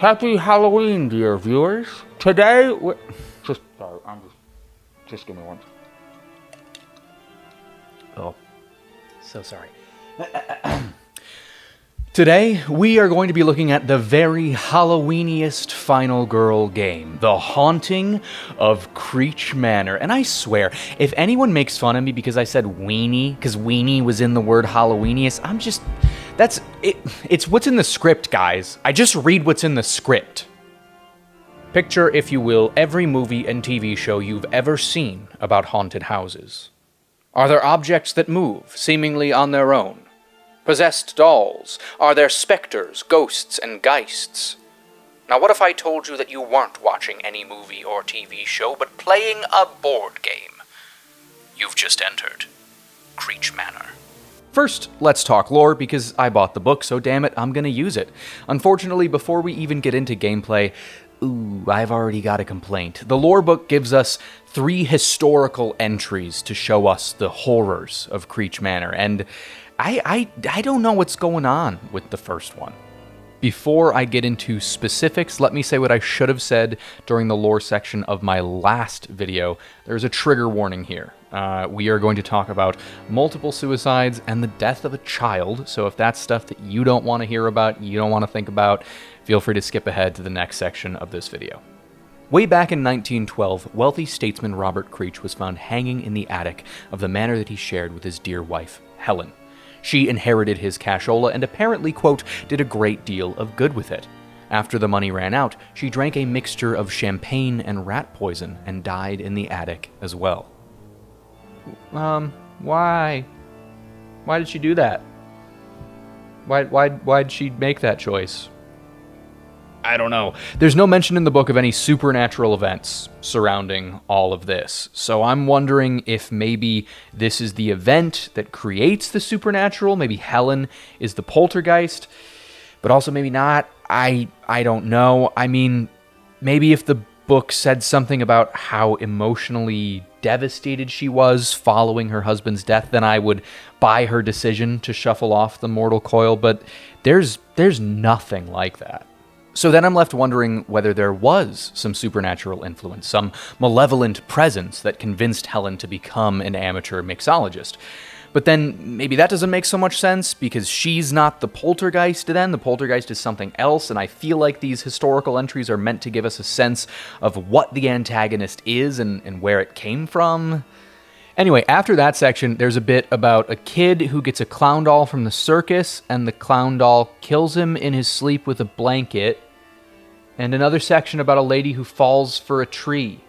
Happy Halloween, dear viewers. Today, just give me one. Oh, so sorry. Today, we are going to be looking at the very Halloweeniest final girl game, The Haunting of Creech Manor. And I swear, if anyone makes fun of me because I said weenie, because weenie was in the word Halloweeniest, that's it. It's what's in the script, guys. I just read what's in the script. Picture, if you will, every movie and TV show you've ever seen about haunted houses. Are there objects that move, seemingly on their own? Possessed dolls? Are there specters, ghosts, and geists? Now what if I told you that you weren't watching any movie or TV show, but playing a board game? You've just entered Creech Manor. First, let's talk lore, because I bought the book, so damn it, I'm gonna use it. Unfortunately, before we even get into gameplay, I've already got a complaint. The lore book gives us 3 historical entries to show us the horrors of Creech Manor, and I don't know what's going on with the first one. Before I get into specifics, let me say what I should have said during the lore section of my last video. There's a trigger warning here. We are going to talk about multiple suicides and the death of a child, so if that's stuff that you don't want to hear about, you don't want to think about, feel free to skip ahead to the next section of this video. Way back in 1912, wealthy statesman Robert Creech was found hanging in the attic of the manor that he shared with his dear wife, Helen. She inherited his cashola and apparently, quote, did a great deal of good with it. After the money ran out, she drank a mixture of champagne and rat poison and died in the attic as well. Why? Why did she do that? Why'd she make that choice? I don't know. There's no mention in the book of any supernatural events surrounding all of this. So I'm wondering if maybe this is the event that creates the supernatural. Maybe Helen is the poltergeist, but also maybe not. I don't know. I mean, maybe if the book said something about how emotionally devastated she was following her husband's death, then I would buy her decision to shuffle off the mortal coil, but there's nothing like that. So then I'm left wondering whether there was some supernatural influence, some malevolent presence that convinced Helen to become an amateur mixologist. But then maybe that doesn't make so much sense because she's not the poltergeist then. The poltergeist is something else, and I feel like these historical entries are meant to give us a sense of what the antagonist is and where it came from. Anyway, after that section, there's a bit about a kid who gets a clown doll from the circus, and the clown doll kills him in his sleep with a blanket, and another section about a lady who falls for a tree.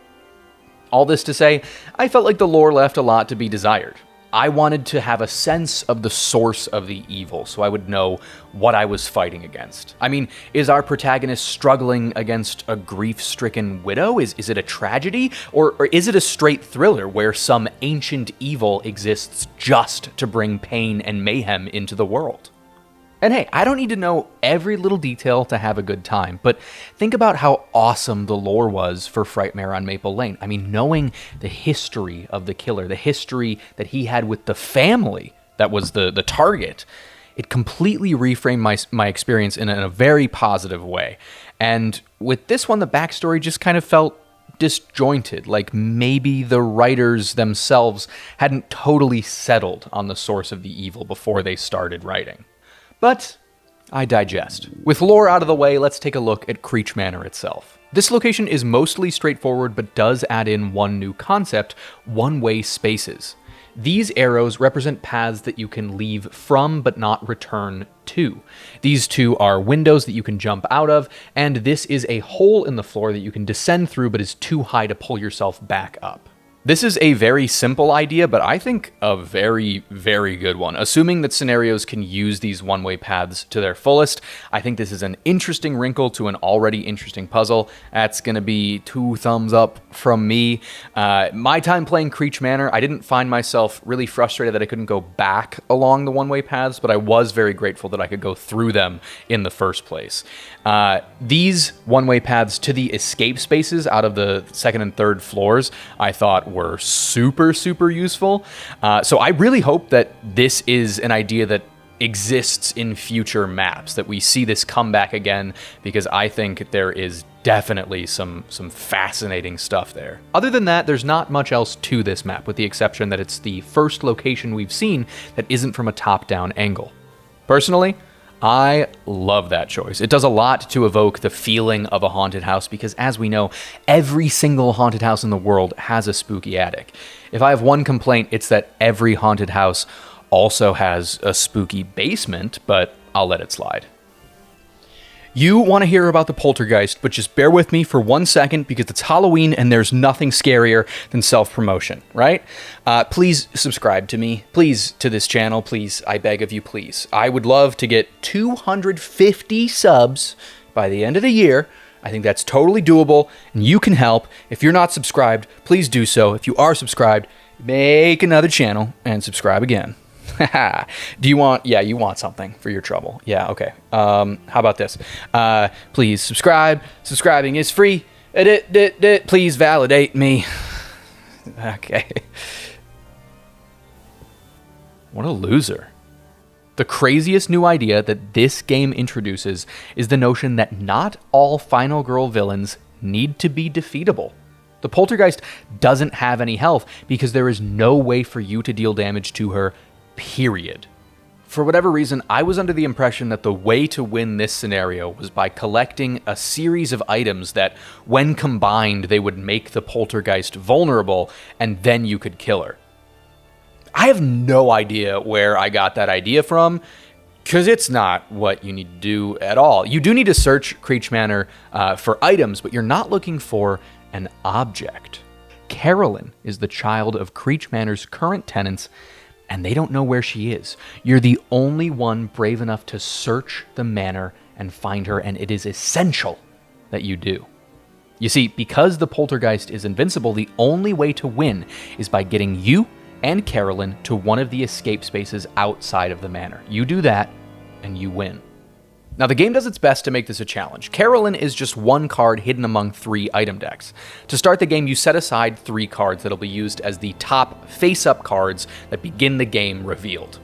All this to say, I felt like the lore left a lot to be desired. I wanted to have a sense of the source of the evil, so I would know what I was fighting against. I mean, is our protagonist struggling against a grief-stricken widow? Is it a tragedy? Or is it a straight thriller where some ancient evil exists just to bring pain and mayhem into the world? And hey, I don't need to know every little detail to have a good time, but think about how awesome the lore was for Frightmare on Maple Lane. I mean, knowing the history of the killer, the history that he had with the family that was the target, it completely reframed my experience in a very positive way. And with this one, the backstory just kind of felt disjointed, like maybe the writers themselves hadn't totally settled on the source of the evil before they started writing. But I digest. With lore out of the way, let's take a look at Creech Manor itself. This location is mostly straightforward, but does add in one new concept: one-way spaces. These arrows represent paths that you can leave from but not return to. These 2 are windows that you can jump out of, and this is a hole in the floor that you can descend through but is too high to pull yourself back up. This is a very simple idea, but I think a very, very good one. Assuming that scenarios can use these one-way paths to their fullest, I think this is an interesting wrinkle to an already interesting puzzle. That's going to be 2 thumbs up from me. My time playing Creech Manor, I didn't find myself really frustrated that I couldn't go back along the one-way paths, but I was very grateful that I could go through them in the first place. These one-way paths to the escape spaces out of the 2nd and 3rd floors, I thought were super, super useful. So I really hope that this is an idea that exists in future maps, that we see this come back again, because I think there is definitely some fascinating stuff there. Other than that, there's not much else to this map, with the exception that it's the first location we've seen that isn't from a top-down angle. Personally, I love that choice. It does a lot to evoke the feeling of a haunted house because, as we know, every single haunted house in the world has a spooky attic. If I have one complaint, it's that every haunted house also has a spooky basement, but I'll let it slide. You want to hear about the Poltergeist, but just bear with me for 1 second because it's Halloween and there's nothing scarier than self-promotion, right? Please subscribe to me. Please, to this channel. Please, I beg of you, please. I would love to get 250 subs by the end of the year. I think that's totally doable, and you can help. If you're not subscribed, please do so. If you are subscribed, make another channel and subscribe again. Do you want, yeah, you want something for your trouble. Yeah, okay. How about this? Please subscribe. Subscribing is free. Please validate me. Okay. What a loser. The craziest new idea that this game introduces is the notion that not all Final Girl villains need to be defeatable. The Poltergeist doesn't have any health because there is no way for you to deal damage to her, period. For whatever reason, I was under the impression that the way to win this scenario was by collecting a series of items that, when combined, they would make the Poltergeist vulnerable, and then you could kill her. I have no idea where I got that idea from, because it's not what you need to do at all. You do need to search Creech Manor for items, but you're not looking for an object. Carolyn is the child of Creech Manor's current tenants, and they don't know where she is. You're the only one brave enough to search the manor and find her, and it is essential that you do. You see, because the Poltergeist is invincible, the only way to win is by getting you and Carolyn to one of the escape spaces outside of the manor. You do that, and you win. Now, the game does its best to make this a challenge. Carolyn is just one card hidden among 3 item decks. To start the game, you set aside 3 cards that'll be used as the top face-up cards that begin the game revealed.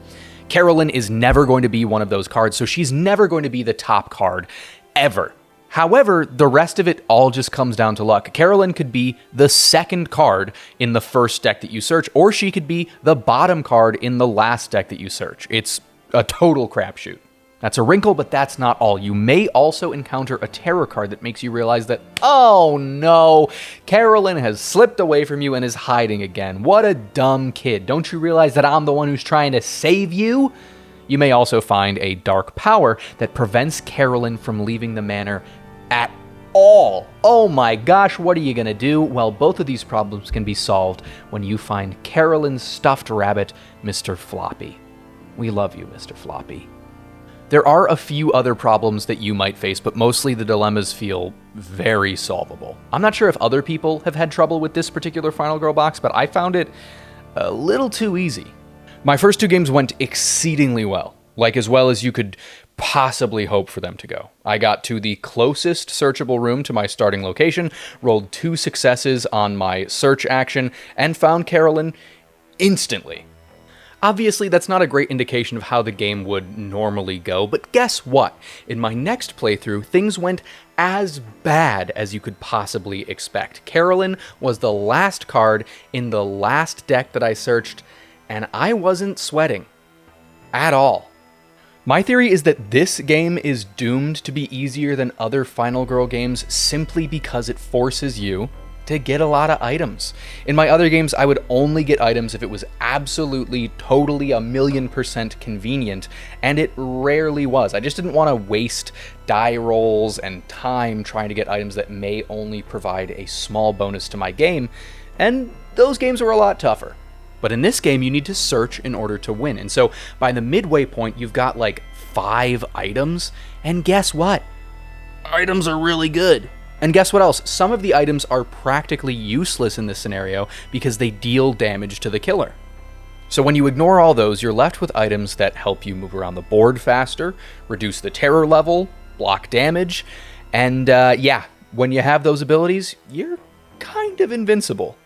Carolyn is never going to be one of those cards, so she's never going to be the top card, ever. However, the rest of it all just comes down to luck. Carolyn could be the second card in the first deck that you search, or she could be the bottom card in the last deck that you search. It's a total crapshoot. That's a wrinkle, but that's not all. You may also encounter a terror card that makes you realize that, oh no, Carolyn has slipped away from you and is hiding again. What a dumb kid. Don't you realize that I'm the one who's trying to save you? You may also find a dark power that prevents Carolyn from leaving the manor at all. Oh my gosh, what are you gonna do? Well, both of these problems can be solved when you find Carolyn's stuffed rabbit, Mr. Floppy. We love you, Mr. Floppy. There are a few other problems that you might face, but mostly the dilemmas feel very solvable. I'm not sure if other people have had trouble with this particular Final Girl box, but I found it a little too easy. My first 2 games went exceedingly well, like as well as you could possibly hope for them to go. I got to the closest searchable room to my starting location, rolled 2 successes on my search action, and found Carolyn instantly. Obviously, that's not a great indication of how the game would normally go, but guess what? In my next playthrough, things went as bad as you could possibly expect. Carolyn was the last card in the last deck that I searched, and I wasn't sweating at all. My theory is that this game is doomed to be easier than other Final Girl games simply because it forces you to get a lot of items. In my other games, I would only get items if it was absolutely, totally, 1,000,000% convenient, and it rarely was. I just didn't want to waste die rolls and time trying to get items that may only provide a small bonus to my game, and those games were a lot tougher. But in this game, you need to search in order to win, and so by the midway point, you've got like 5 items, and guess what? Items are really good. And guess what else? Some of the items are practically useless in this scenario because they deal damage to the killer. So when you ignore all those, you're left with items that help you move around the board faster, reduce the terror level, block damage, and yeah, when you have those abilities, you're kind of invincible.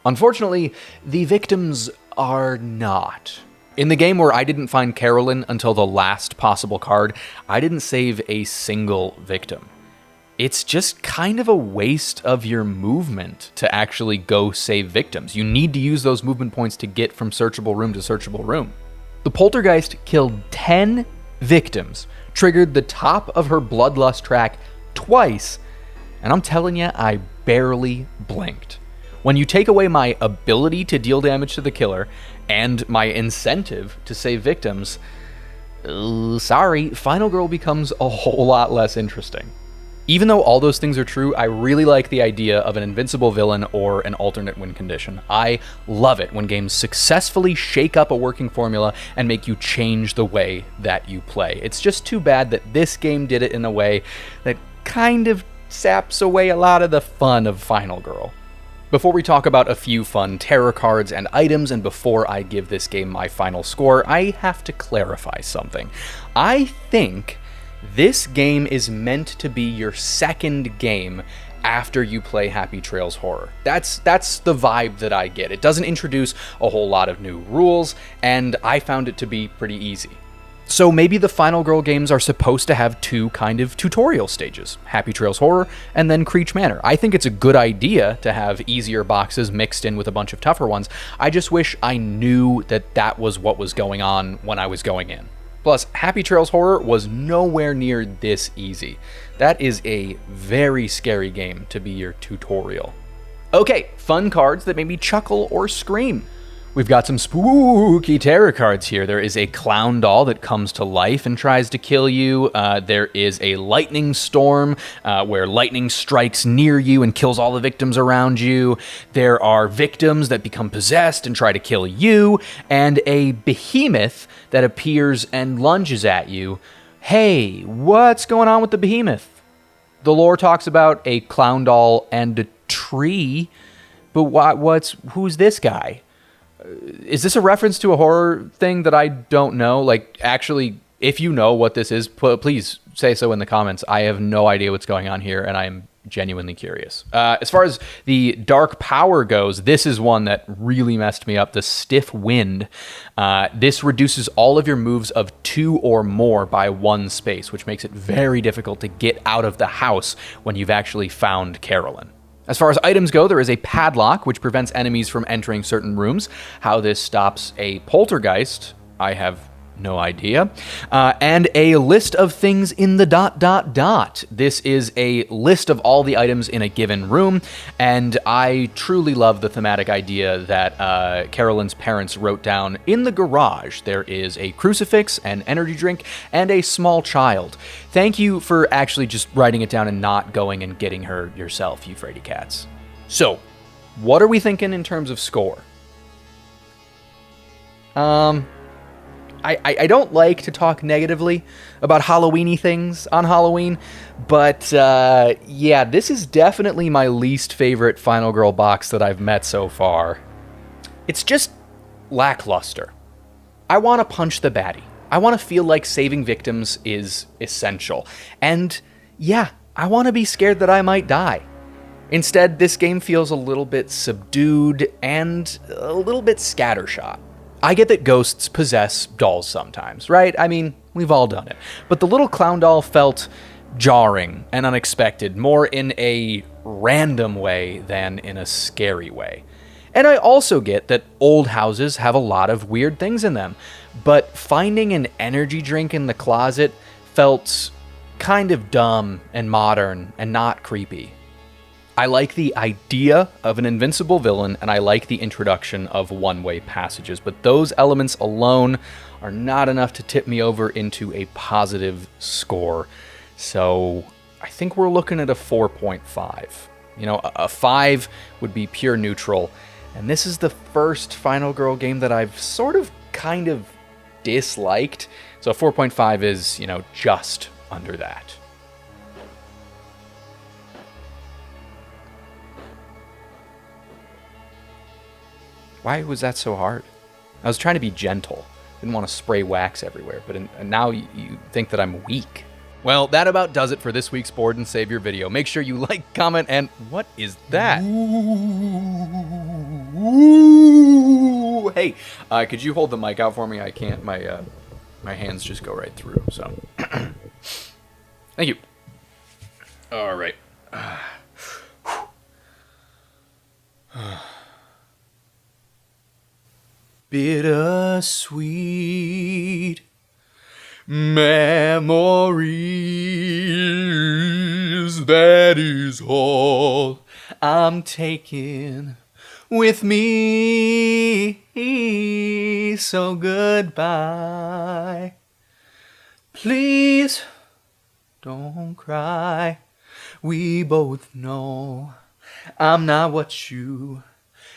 Unfortunately, the victims are not. In the game where I didn't find Carolyn until the last possible card, I didn't save a single victim. It's just kind of a waste of your movement to actually go save victims. You need to use those movement points to get from searchable room to searchable room. The Poltergeist killed 10 victims, triggered the top of her bloodlust track twice, and I'm telling you, I barely blinked. When you take away my ability to deal damage to the killer and my incentive to save victims, sorry, Final Girl becomes a whole lot less interesting. Even though all those things are true, I really like the idea of an invincible villain or an alternate win condition. I love it when games successfully shake up a working formula and make you change the way that you play. It's just too bad that this game did it in a way that kind of saps away a lot of the fun of Final Girl. Before we talk about a few fun terror cards and items, and before I give this game my final score, I have to clarify something. I think this game is meant to be your second game after you play Happy Trails Horror. That's the vibe that I get. It doesn't introduce a whole lot of new rules, and I found it to be pretty easy. So maybe the Final Girl games are supposed to have two kind of tutorial stages, Happy Trails Horror and then Creech Manor. I think it's a good idea to have easier boxes mixed in with a bunch of tougher ones. I just wish I knew that that was what was going on when I was going in. Plus, Happy Trails Horror was nowhere near this easy. That is a very scary game to be your tutorial. Okay, fun cards that made me chuckle or scream. We've got some spooky terror cards here. There is a clown doll that comes to life and tries to kill you. There is a lightning storm where lightning strikes near you and kills all the victims around you. There are victims that become possessed and try to kill you. And a behemoth that appears and lunges at you. Hey, what's going on with the behemoth? The lore talks about a clown doll and a tree, but who's this guy? Is this a reference to a horror thing that I don't know? Like, actually, if you know what this is, please say so in the comments. I have no idea what's going on here, and I am genuinely curious. As far as the dark power goes, this is one that really messed me up. The Stiff Wind. This reduces all of your moves of 2 or more by 1 space, which makes it very difficult to get out of the house when you've actually found Carolyn. As far as items go, there is a padlock, which prevents enemies from entering certain rooms. How this stops a poltergeist, I have no idea. And a list of things in the ... This is a list of all the items in a given room, and I truly love the thematic idea that Carolyn's parents wrote down in the garage. There is a crucifix, an energy drink, and a small child. Thank you for actually just writing it down and not going and getting her yourself, you fraidy cats. So, what are we thinking in terms of score? I don't like to talk negatively about Halloween-y things on Halloween, but yeah, this is definitely my least favorite Final Girl box that I've met so far. It's just lackluster. I want to punch the baddie. I want to feel like saving victims is essential. And yeah, I want to be scared that I might die. Instead, this game feels a little bit subdued and a little bit scattershot. I get that ghosts possess dolls sometimes, right? I mean, we've all done it. But the little clown doll felt jarring and unexpected, more in a random way than in a scary way. And I also get that old houses have a lot of weird things in them, but finding an energy drink in the closet felt kind of dumb and modern and not creepy. I like the idea of an invincible villain, and I like the introduction of one-way passages, but those elements alone are not enough to tip me over into a positive score. So I think we're looking at a 4.5. You know, a 5 would be pure neutral, and this is the first Final Girl game that I've sort of kind of disliked. So 4.5 is, you know, just under that. Why was that so hard? I was trying to be gentle. Didn't want to spray wax everywhere, but now you think that I'm weak. Well, that about does it for this week's Board and Savior video. Make sure you like, comment, and what is that? Ooh. Ooh, hey, could you hold the mic out for me? I can't. My hands just go right through. So, thank you. All right. Bittersweet memories, that is all I'm taking with me. So goodbye. Please don't cry. We both know I'm not what you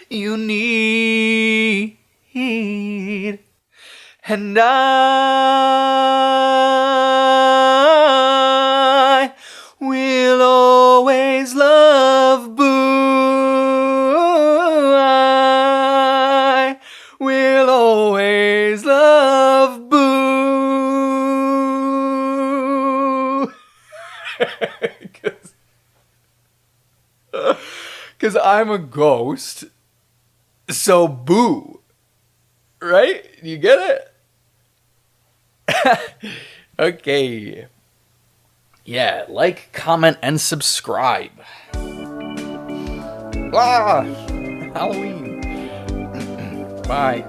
need. And I will always love Boo. I will always love Boo. Because I'm a ghost. So Boo. Right? You get it? Okay. Yeah, like, comment, and subscribe. Ah, Halloween. Bye.